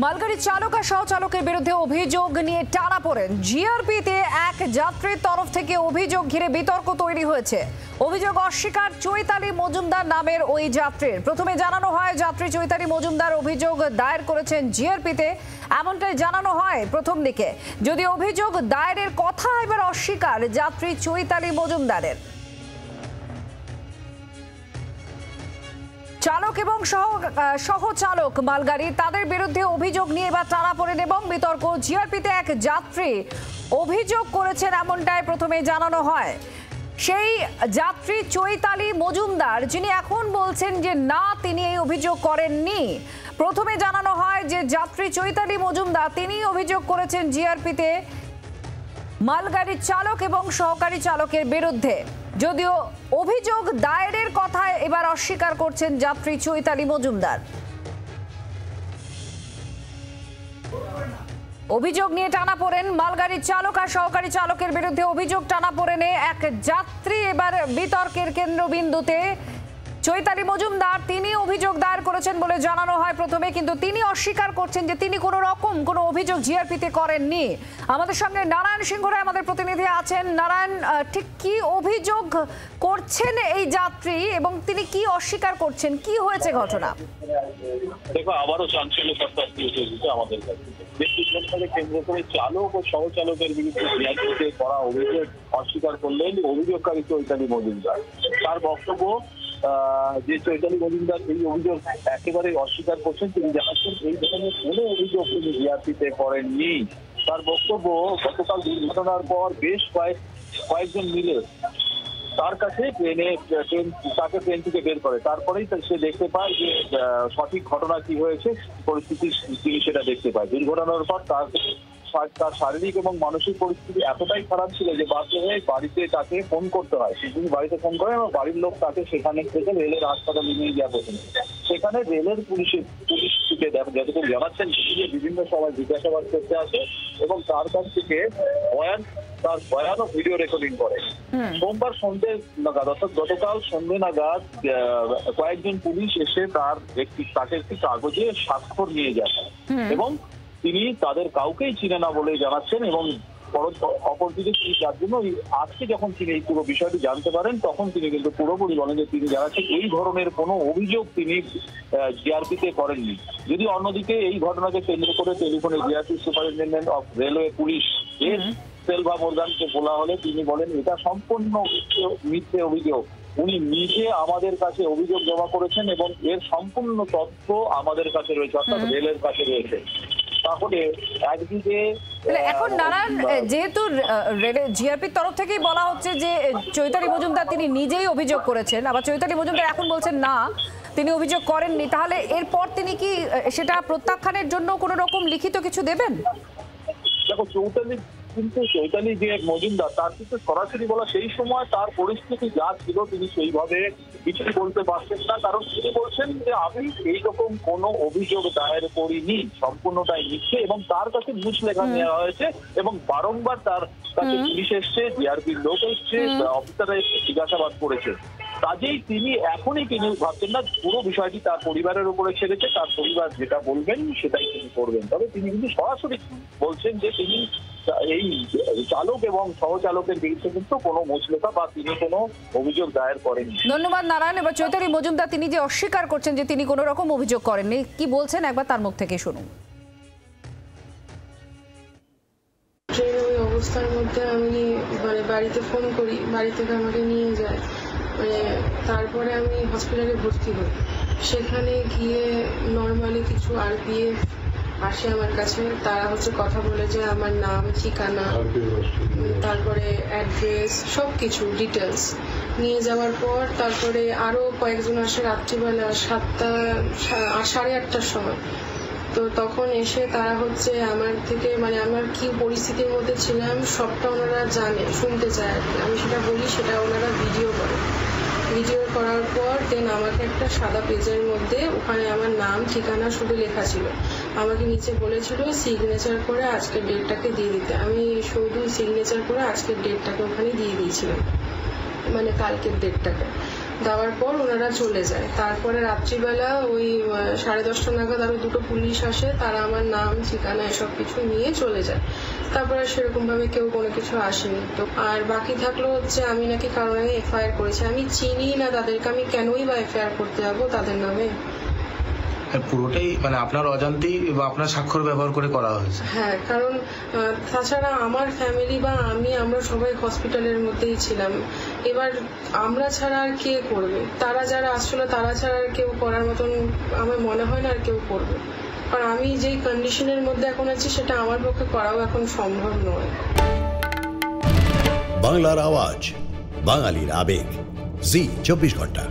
মালগাড়ি চালক আর সহচালকের বিরুদ্ধে অভিযোগ নিয়ে টানাপোড়েন। জিআরপিতে এক যাত্রীর তরফ থেকে অভিযোগ ঘিরে বিতর্ক তৈরি হয়েছে। অভিযোগ অস্বীকার চৈতালি মজুমদার নামের ওই যাত্রীর। প্রথমে জানানো হয় যাত্রী চৈতালি মজুমদার অভিযোগ দায়ের করেছেন জিআরপিতে, এমনটাই জানানো হয় প্রথম দিকে। যদি অভিযোগ দায়েরের কথা এবার অস্বীকার যাত্রী চৈতালি মজুমদারের। চালক এবং সহচালক মালগাড়ি তাদের বিরুদ্ধে অভিযোগ নিয়ে এবার টানাপোড়েন এবং বিতর্ক। জিআরপিতে এক যাত্রী অভিযোগ করেছেন এমনটাই প্রথমে জানানো হয়। সেই যাত্রী চৈতালি মজুমদার, যিনি এখন বলছেন যে না, তিনি এই অভিযোগ করেননি। প্রথমে জানানো হয় যে যাত্রী চৈতালি মজুমদার তিনি অভিযোগ করেছেন জিআরপিতে মালগাড়ির চালক এবং সহকারী চালকের বিরুদ্ধে। যদিও অভিযোগ দায়েরের কথা এবার অস্বীকার করছেন যাত্রী চৈতালি মজুমদার। অভিযোগ নিয়ে টানাপোড়েন মালগাড়ির চালক আর সহকারী চালকের বিরুদ্ধে। অভিযোগ টানাপোড়েনে এক যাত্রী এবার বিতর্কের কেন্দ্রবিন্দুতে। চৈতালি মজুমদার তিনি অভিযোগ দায়ের করেছেন বলে জানানো হয় প্রথমে, কিন্তু তিনি অস্বীকার করছেন যে তিনি কোনো অভিযোগ জিআরপিতে করেননি। আমাদের সঙ্গে নারায়ণ সিংহ রায় আমাদের প্রতিনিধি আছেন। নারায়ণ, ঠিক কি অভিযোগ করছেন এই যাত্রী এবং তিনি কি অস্বীকার করছেন, কি হয়েছে ঘটনা? দেখো, আবারও চাঞ্চল্যকর তথ্য এসেছে আমাদের কাছে। কেন্দ্র করে চালক ও সহচালকের বিরুদ্ধে জিআরপিতে করা অভিযোগ অস্বীকার করলেন অভিযোগকারী চৈতালি মজুমদার। তার বক্তব্য যে চৈতালি মজুমদার এই অভিযোগ একেবারে অস্বীকার করছেন। তিনি জানাচ্ছেন এই ধরনের কোনো অভিযোগ তিনি জিআরপিতে করেননি। তার বক্তব্য, গতকাল দুর্ঘটনার পর বেশ কয়েকজন মিলে তার কাছে তাকে ট্রেন থেকে বের করে। তারপরেই সে দেখতে পায় যে সঠিক ঘটনা কি হয়েছে, পরিস্থিতি তিনি সেটা দেখতে পায়। দুর্ঘটনার পর তার শারীরিক এবং মানসিক পরিস্থিতি এতটাই খারাপ ছিল যে বাধ্য হয়ে বাড়িতে তাকে ফোন করতে হয়। তিনি বাড়িতে ফোন করেন এবং বাড়ির লোক তাকে সেখানে থেকে রেলের হাসপাতালে নিয়ে যাওয়া প্রথমে। সেখানে রেলের পুলিশ থেকে যতটুকু জানাচ্ছেন বিভিন্ন সময় জিজ্ঞাসাবাদ করতে আসে এবং তার কাছ থেকে তার ভয়ানক ভিডিও রেকর্ডিং করে। সোমবার সন্ধ্যে নাগাদ, অর্থাৎ গতকাল সন্ধ্যে নাগাদ কয়েকজন পুলিশ এসে তাকে একটি কাগজে স্বাক্ষর নিয়ে যায় এবং তিনি তাদের কাউকেই চিনে না বলে জানাচ্ছেন। এবং অপরদিকে যার জন্য আজকে যখন তিনি এই পুরো বিষয়টি জানতে পারেন তখন তিনি কিন্তু পুরোপুরি বলেন যে তিনি জানাচ্ছেন এই ধরনের কোনো অভিযোগ তিনি জিআরপিতে করেননি। যদি অন্যদিকে এই ঘটনাকে কেন্দ্র করে টেলিফোনে GRP superintendent of railway police Selva মোরগানকে বলা হলে তিনি বলেন এটা সম্পূর্ণ মিথ্যে অভিযোগ। উনি নিজে আমাদের কাছে অভিযোগ জমা করেছেন এবং এর সম্পূর্ণ তথ্য আমাদের কাছে রয়েছে, অর্থাৎ রেলের কাছে রয়েছে। তাহলে একদিকে এখন নারায়ণ, যেহেতু জিআরপির তরফ থেকেই বলা হচ্ছে যে চৈতালি মজুমদার তিনি নিজেই অভিযোগ করেছেন, আবার চৈতালি মজুমদার এখন বলছেন না তিনি অভিযোগ করেননি, তাহলে এরপর তিনি কি সেটা প্রত্যাখ্যানের জন্য কোনো রকম লিখিত কিছু দেবেন? দেখো, চৈতালি যে মজুমদার তার কিন্তু সরাসরি বলা, সেই সময় তার পরিস্থিতি যা ছিল তিনি সেইভাবে কিছু বলতে পারছেন না। কারণ তিনি বলছেন যে আমি এইরকম কোনো অভিযোগ দায়ের করিনি, সম্পূর্ণটাই মিথ্যে। এবং তার কাছে মুছ লেখা নেওয়া হয়েছে এবং বারংবার তার কাছে পুলিশ এসছে, জিআরপির লোক এসছে, অফিসাররা এসে জিজ্ঞাসাবাদ করেছে। কাজেই তিনি ভাবছেন না, পুরো বিষয়টি তার পরিবারের উপরে ছেড়েছে, তার পরিবার যেটা বলবেন সেটাই তিনি করবেন। তবে তিনি কিন্তু সরাসরি বলছেন যে তিনি এই চালক এবং সহচালকের বিরুদ্ধে কিন্তু কোনো মুচলেখা বা তিনি কোনো অভিযোগ দায়ের করেননি। ধন্যবাদ নারায়ণ। এবার চৈতালি মজুমদার তিনি যে অস্বীকার করছেন যে তিনি কোনো রকম অভিযোগ করেননি, কি বলছেন একবার তার মুখ থেকে শুনুন। ওই অবস্থার মধ্যে আমি বাড়িতে ফোন করি, বাড়ি থেকে আমাকে নিয়ে যায়, তারপরে আমি হসপিটালে ভর্তি হই। সেখানে গিয়ে নর্মালি কিছু আরপিএফ আসে আমার কাছে, তারা কথা বলে যে আমার নাম, ঠিকানা, তারপরে অ্যাড্রেস, সবকিছু ডিটেলস নিয়ে যাওয়ার পর তারপরে আরো কয়েকজন আসে রাত্রিবেলা 8:30টার সময়। তো তখন এসে তারা আমার থেকে আমার কি পরিস্থিতির মধ্যে ছিলাম সবটা ওনারা জানে, শুনতে চায় আর কি। আমি সেটা বলি, সেটা ওনারা ভিডিও করে। ভিডিও করার পর দেন আমাকে একটা সাদা পেজের মধ্যে ওখানে আমার নাম, ঠিকানা শুধু লেখা ছিল। আমাকে নিচে বলেছিল সিগনেচার করে আজকের ডেটটাকে দিয়ে দিতে। আমি শুধু সিগনেচার করে আজকের ডেটটাকে ওখানে দিয়ে দিয়েছিলাম, কালকের ডেটটাকে। দেওয়ার পর ওনারা চলে যায়। তারপরে রাত্রিবেলা ওই 10:30 নাগাদ আরো দুটো পুলিশ আসে, তারা আমার নাম ঠিকানা এসব কিছু নিয়ে চলে যায়। তারপরে সেরকম ভাবে কেউ কোনো কিছু আসেনি। তো আর বাকি থাকলো হচ্ছে আমি নাকি কারণে এফআইআর করেছি, আমি চিনি না তাদেরকে, আমি কেনই বা এফআইআর করতে যাবো তাদের নামে। পুরোটাই মানে আপনার অজান্তেই বা আপনার স্বাক্ষর ব্যবহার করে করা হয়েছে? হ্যাঁ, কারণ তাছাড়া আমার ফ্যামিলি বা আমরা সবাই হসপিটালের মধ্যেই ছিলাম। এবার আমরা ছাড়া আর কে করবে? তারা যারা আসছিল তারা ছাড়া আর কেউ করার মতন আমার মনে হয় না আর কেউ করবে। কারণ আমি যেই কন্ডিশনের মধ্যে এখন আছি সেটা আমার পক্ষে করাও এখন সম্ভব নয়। বাংলার আওয়াজ, বাঙালির আবেগ, জি 24 ঘন্টা।